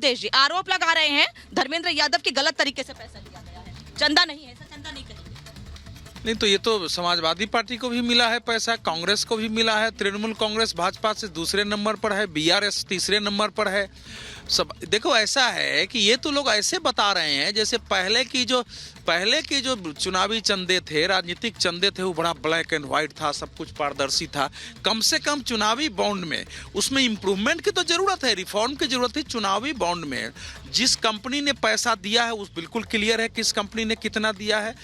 अखिलेश जी आरोप लगा रहे हैं धर्मेंद्र यादव की गलत तरीके से पैसा लिया गया है, चंदा नहीं है, ऐसा चंदा नहीं करेंगे। नहीं तो ये तो समाजवादी पार्टी को भी मिला है पैसा, कांग्रेस को भी मिला है, तृणमूल कांग्रेस भाजपा से दूसरे नंबर पर है, बीआरएस तीसरे नंबर पर है। सब देखो ऐसा है कि ये तो लोग ऐसे बता रहे हैं जैसे पहले की जो चुनावी चंदे थे, राजनीतिक चंदे थे, वो बड़ा ब्लैक एंड व्हाइट था, सब कुछ पारदर्शी था। कम से कम चुनावी बॉन्ड में उसमें इम्प्रूवमेंट की तो जरूरत है, रिफॉर्म की जरूरत है। चुनावी बॉन्ड में जिस कंपनी ने पैसा दिया है उस बिल्कुल क्लियर है किस कंपनी ने कितना दिया है,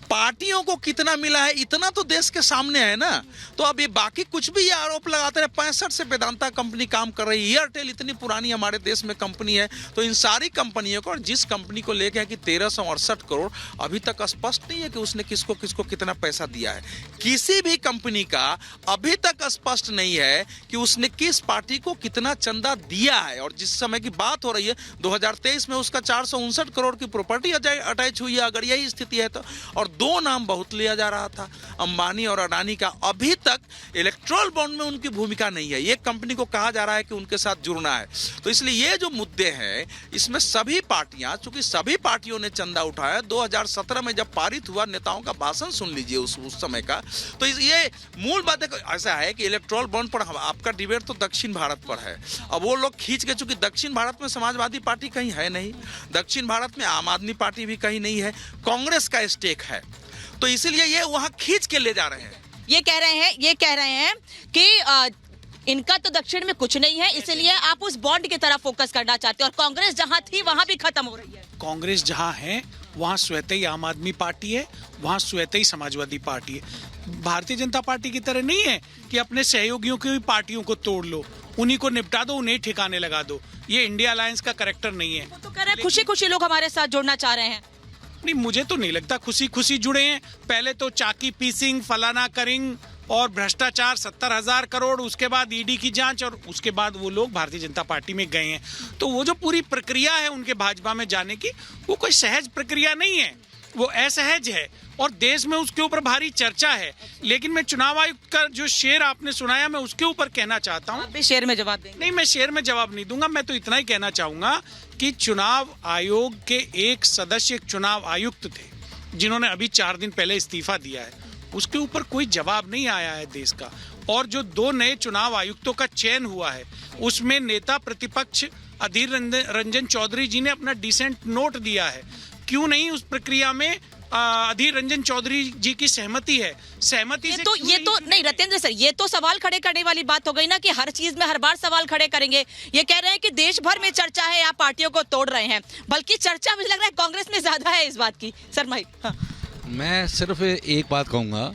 पार्टियों को कितना मिला है, इतना तो देश के सामने है ना। तो अब ये बाकी कुछ भी ये आरोप लगाते हैं, 65 से वेदांता कंपनी काम कर रही है, एयरटेल इतनी पुरानी हमारे देश में कंपनी है, तो इन सारी कंपनियों को और जिस कंपनी को लेके है कि 1368 करोड़, अभी तक स्पष्ट नहीं है कि उसने किसको किसको कितना पैसा दिया है। किसी भी कंपनी का अभी तक स्पष्ट नहीं है कि उसने किस पार्टी को कितना चंदा दिया है। और जिस समय की बात हो रही है 2023 में उसका 459 करोड़ की प्रॉपर्टी अटैच हुई है, अगर यही स्थिति है तो। और दो नाम बहुत लिया जा रहा था, अंबानी और अडानी का। अभी तक इलेक्ट्रल बॉन्ड में उनकी भूमिका नहीं है, ये कंपनी को कहा जा रहा है कि उनके साथ जुड़ना है। तो इसलिए ये जो मुद्दे हैं इसमें सभी पार्टियां, चूंकि सभी पार्टियों ने चंदा उठाया, 2017 में जब पारित हुआ, नेताओं का भाषण सुन लीजिए उस समय का, तो ये मूल बात ऐसा है कि इलेक्ट्रल बॉन्ड पर आपका डिबेट तो दक्षिण भारत पर है। अब वो लोग खींच के, चूंकि दक्षिण भारत में समाजवादी पार्टी कहीं है नहीं, दक्षिण भारत में आम आदमी पार्टी भी कहीं नहीं है, कांग्रेस का स्टेक है, तो इसीलिए ये वहां खींच के ले जा रहे हैं। ये कह रहे हैं कि इनका तो दक्षिण में कुछ नहीं है, इसलिए आप उस बॉन्ड की तरफ फोकस करना चाहते हैं, और कांग्रेस जहां थी वहां भी खत्म हो रही है। कांग्रेस जहां है वहां स्वतः ही आम आदमी पार्टी है, वहां स्वतः ही समाजवादी पार्टी है। भारतीय जनता पार्टी की तरह नहीं है कि अपने सहयोगियों की पार्टियों को तोड़ लो, उन्हीं को निपटा दो, उन्हें ठिकाने लगा दो। ये इंडिया अलायंस का कैरेक्टर नहीं है। तो कह रहे हैं खुशी खुशी लोग हमारे साथ जुड़ना चाह रहे हैं। नहीं, मुझे तो नहीं लगता खुशी खुशी जुड़े हैं। पहले तो चाकी पीसिंग, फलाना करिंग और भ्रष्टाचार 70,000 करोड़, उसके बाद ईडी की जांच, और उसके बाद वो लोग भारतीय जनता पार्टी में गए हैं। तो वो जो पूरी प्रक्रिया है उनके भाजपा में जाने की, वो कोई सहज प्रक्रिया नहीं है, वो असहज है, और देश में उसके ऊपर भारी चर्चा है। लेकिन मैं चुनाव आयुक्त का जो शेर आपने सुनाया, मैं उसके ऊपर कहना चाहता हूँ। आप भी शेर में जवाब देंगे? नहीं, मैं शेर में जवाब नहीं दूंगा। मैं तो इतना ही कहना चाहूंगा कि चुनाव आयोग के एक सदस्य चुनाव आयुक्त थे जिन्होंने अभी 4 दिन पहले इस्तीफा दिया है, उसके ऊपर कोई जवाब नहीं आया है देश का। और जो 2 नए चुनाव आयुक्तों का चयन हुआ है, उसमें नेता प्रतिपक्ष अधीर रंजन चौधरी जी ने अपना डिसेंट नोट दिया है। क्यों नहीं उस प्रक्रिया में अधीर रंजन चौधरी जी की सहमति है? सहमति ये तो नहीं रतेंद्र सर, ये तो सवाल खड़े करने वाली बात हो गई ना कि हर चीज में हर बार सवाल खड़े करेंगे। ये कह रहे हैं कि देश भर में चर्चा है, आप पार्टियों को तोड़ रहे हैं, बल्कि चर्चा मुझे लग रहा है कांग्रेस में ज्यादा है इस बात की। सर हाँ। मैं सिर्फ एक बात कहूँगा,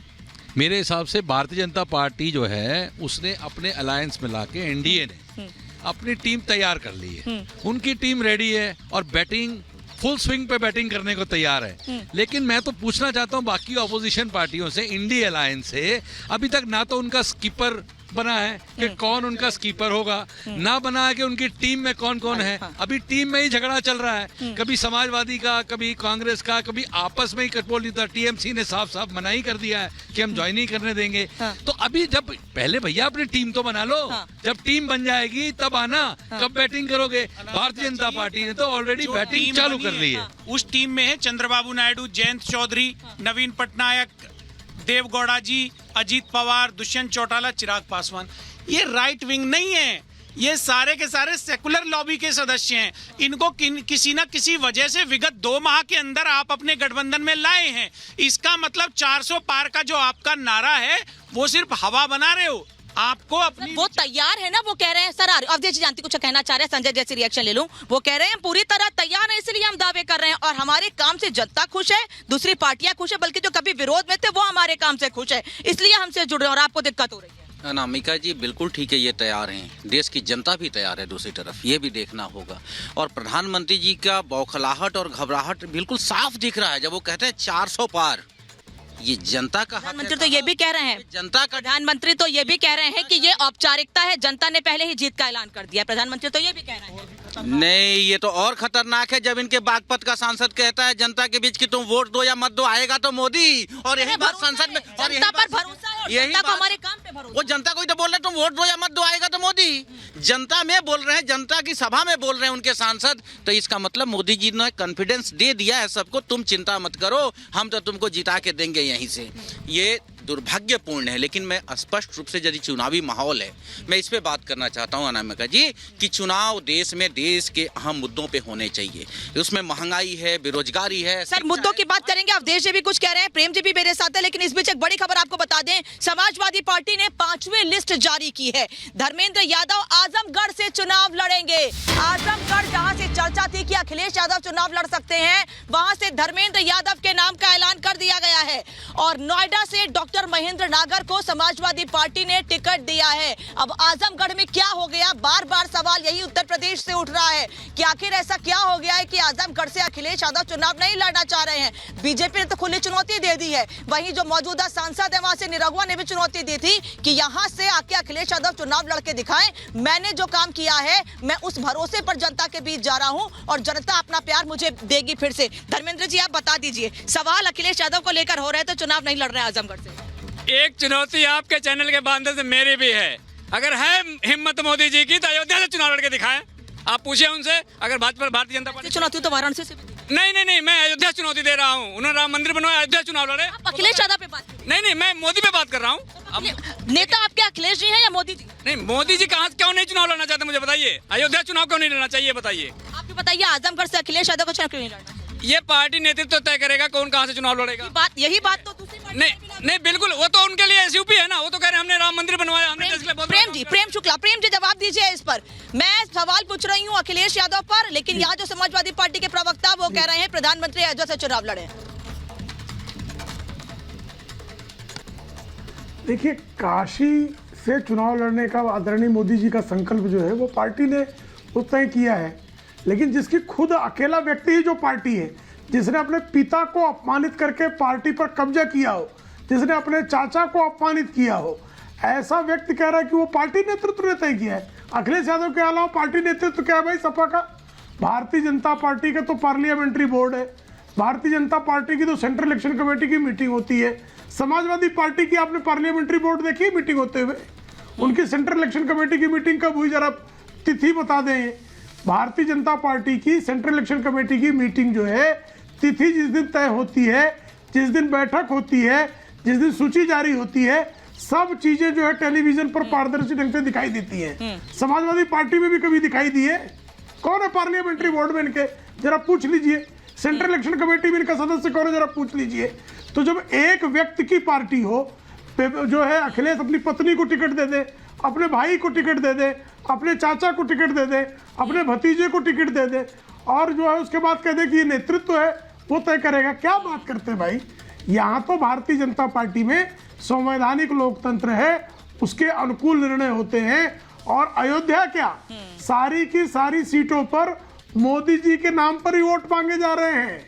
मेरे हिसाब से भारतीय जनता पार्टी जो है उसने अपने अलायंस में लाके एनडीए ने अपनी टीम तैयार कर ली है, उनकी टीम रेडी है और बैटिंग फुल स्विंग पे बैटिंग करने को तैयार है। लेकिन मैं तो पूछना चाहता हूँ बाकी ऑपोजिशन पार्टियों से, इंडिया अलायंस से, अभी तक ना तो उनका स्कीपर बना है कि कौन उनका स्कीपर होगा, ना बना है कि उनकी टीम में कौन कौन है। अभी टीम में ही झगड़ा चल रहा है, कभी समाजवादी का, कभी कांग्रेस का, कभी आपस में ही बोल नहीं था। टीएमसी ने साफ साफ मना ही कर दिया है कि हम ज्वाइन नहीं करने देंगे। तो अभी जब पहले भैया अपनी टीम तो बना लो, जब टीम बन जाएगी तब आना, कब बैटिंग करोगे? भारतीय जनता पार्टी ने तो ऑलरेडी बैटिंग चालू कर ली है। उस टीम में है चंद्रबाबू नायडू, जयंत चौधरी, नवीन पटनायक, देवगौड़ा जी, अजीत पवार, दुष्यंत चौटाला, चिराग पासवान। ये राइट विंग नहीं है, ये सारे के सारे सेकुलर लॉबी के सदस्य हैं। इनको किसी ना किसी वजह से विगत 2 माह के अंदर आप अपने गठबंधन में लाए हैं। इसका मतलब 400 पार का जो आपका नारा है वो सिर्फ हवा बना रहे हो। आपको अपनी वो तैयार है ना, वो कह रहे हैं सर, अवधेश जानती कुछ कहना चाह रहे हैं, संजय जैसे रिएक्शन ले लूं। वो कह रहे हैं पूरी तरह तैयार है, इसलिए हम दावे कर रहे हैं, और हमारे काम से जनता खुश है, दूसरी पार्टियां खुश है, बल्कि जो कभी विरोध में थे वो हमारे काम से खुश है, इसलिए हमसे जुड़ रहे हैं और आपको दिक्कत हो रही है। अनामिका जी बिल्कुल ठीक है, ये तैयार हैं, देश की जनता भी तैयार है, दूसरी तरफ ये भी देखना होगा। और प्रधानमंत्री जी का बौखलाहट और घबराहट बिल्कुल साफ दिख रहा है जब वो कहते हैं 400 पार। ये जनता का प्रधानमंत्री तो ये भी कह रहे हैं, प्रधानमंत्री तो ये भी कह रहे हैं कि ये औपचारिकता है, जनता ने पहले ही जीत का ऐलान कर दिया। प्रधानमंत्री तो ये भी कह रहे हैं। नहीं, ये तो और खतरनाक है जब इनके बागपत का सांसद कहता है जनता के बीच कि तुम वोट दो या मत दो, आएगा तो मोदी। और यही बात संसद में, और जनता पर भरोसा है और जनता को हमारे काम पे भरोसा। वो जनता को ही तो बोल रहे तुम वोट दो या मत दो, आएगा तो मोदी। जनता में बोल रहे हैं, जनता की सभा में बोल रहे हैं उनके सांसद, तो इसका मतलब मोदी जी ने कॉन्फिडेंस दे दिया है सबको, तुम चिंता मत करो, हम तो तुमको जिता के देंगे यहीं से। ये दुर्भाग्यपूर्ण है। लेकिन मैं स्पष्ट रूप से यदि चुनावी माहौल है, मैं इस पे बात करना चाहता हूं अनामिका जी कि चुनाव देश में देश के अहम मुद्दों पे होने चाहिए। उसमें महंगाई है, बेरोजगारी है। सर मुद्दों की बात करेंगे, अवधेश जी भी कुछ कह रहे हैं, प्रेम जी भी मेरे साथ है, लेकिन इस बीच एक बड़ी खबर आपको बता दें, समाजवादी पार्टी ने 5वीं लिस्ट जारी की है। धर्मेंद्र यादव आजमगढ़ से चुनाव लड़ेंगे। आजमगढ़ जहां से चर्चा थी कि अखिलेश यादव चुनाव लड़ सकते हैं, वहां से धर्मेंद्र यादव के नाम का ऐलान कर दिया गया है। और नोएडा से डॉक्टर महेंद्र नागर को समाजवादी पार्टी ने टिकट दिया है। अब आजमगढ़ में क्या हो गया, बार बार सवाल यही उत्तर प्रदेश से उठ रहा है कि आखिर ऐसा क्या हो गया है कि आजमगढ़ से अखिलेश यादव चुनाव नहीं लड़ना चाह रहे हैं। बीजेपी ने तो खुली चुनौती दे दी है, वहीं जो मौजूदा सांसद है वहां से निरहुआ ने भी चुनौती दी थी कि यहां से आके अखिलेश यादव चुनाव लड़के दिखाएं, मैंने जो काम किया है मैं उस भरोसे पर जनता के बीच जा रहा हूं और जनता अपना प्यार मुझे देगी फिर से। धर्मेंद्र जी आप बता दीजिए, सवाल अखिलेश यादव को लेकर हो रहे तो चुनाव नहीं लड़ रहे आजमगढ़ से। एक चुनौती आपके चैनल के माध्यम से मेरी भी है, अगर है हिम्मत मोदी जी की तो अयोध्या से चुनाव लड़के दिखाएं। आप पूछिए उनसे, अगर भाजपा भारतीय जनता पार्टी चुनौती तो वाराणसी से नहीं, मैं अयोध्या चुनौती दे रहा हूँ। उन्होंने राम मंदिर बनवाया, अयोध्या चुनाव लड़े। अखिलेश यादव पे बात नहीं, मैं मोदी पे बात कर रहा हूँ। नेता आपके अखिलेश जी हैं या मोदी जी? नहीं, मोदी जी कहाँ क्यों नहीं चुनाव लड़ना चाहते, मुझे बताइए। अयोध्या चुनाव क्यों नहीं लड़ना चाहिए, बताइए। आप भी बताइए, आजमगढ़ से अखिलेश यादव को चुनाव क्यों नहीं लड़ना? ये पार्टी नेतृत्व तय करेगा कौन कहाँ से चुनाव लड़ेगा। यही बात तो दूसरी पार्टी नहीं बिल्कुल, वो तो उनके लिए एसयूपी है ना, वो तो कह रहे हैं हमने राम मंदिर बनवाया, हमने देश के लिए बहुत प्रेम शुक्ला, प्रेम जी जवाब दीजिए इस पर। मैं सवाल पूछ रही हूँ अखिलेश यादव पर, लेकिन यहाँ जो समाजवादी पार्टी के प्रवक्ता वो कह रहे हैं प्रधानमंत्री अयोध्या से चुनाव लड़े। देखिए, काशी से चुनाव लड़ने का आदरणीय मोदी जी का संकल्प जो है वो पार्टी ने तय किया है, लेकिन जिसकी खुद अकेला व्यक्ति ही जो पार्टी है, जिसने अपने पिता को अपमानित करके पार्टी पर कब्जा किया हो, जिसने अपने चाचा को अपमानित किया हो, ऐसा व्यक्ति कह रहा है कि वो पार्टी नेतृत्व ने तय किया है। अखिलेश यादव के अलावा पार्टी नेतृत्व क्या है भाई सपा का? भारतीय जनता पार्टी का तो पार्लियामेंट्री बोर्ड है, भारतीय जनता पार्टी की तो सेंट्रल इलेक्शन कमेटी की मीटिंग होती है, समाजवादी पार्टी की आपने पार्लियामेंट्री बोर्ड देखी है मीटिंग होते हुए? उनकी सेंट्रल इलेक्शन कमेटी की मीटिंग कब हुई, जरा तिथि बता दें। भारतीय जनता पार्टी की सेंट्रल इलेक्शन कमेटी की मीटिंग जो है, तिथि जिस दिन तय होती है, जिस दिन बैठक होती है, जिस दिन सूची जारी होती है, सब चीजें जो है टेलीविजन पर पारदर्शी ढंग से दिखाई देती हैं। समाजवादी पार्टी में भी कभी दिखाई दी है? कौन है पार्लियामेंट्री बोर्ड में इनके, जरा पूछ लीजिए। सेंट्रल इलेक्शन कमेटी में इनका सदस्य कौन है, जरा पूछ लीजिए। तो जब एक व्यक्ति की पार्टी हो, जो है अखिलेश अपनी पत्नी को टिकट दे दे, अपने भाई को टिकट दे दे, अपने चाचा को टिकट दे दे, अपने भतीजे को टिकट दे दे, और जो है उसके बाद कह दे कि ये नेतृत्व है वो तय करेगा। क्या बात करते हैं भाई? यहाँ तो भारतीय जनता पार्टी में संवैधानिक लोकतंत्र है, उसके अनुकूल निर्णय होते हैं। और अयोध्या क्या, सारी की सारी सीटों पर मोदी जी के नाम पर ही वोट मांगे जा रहे हैं।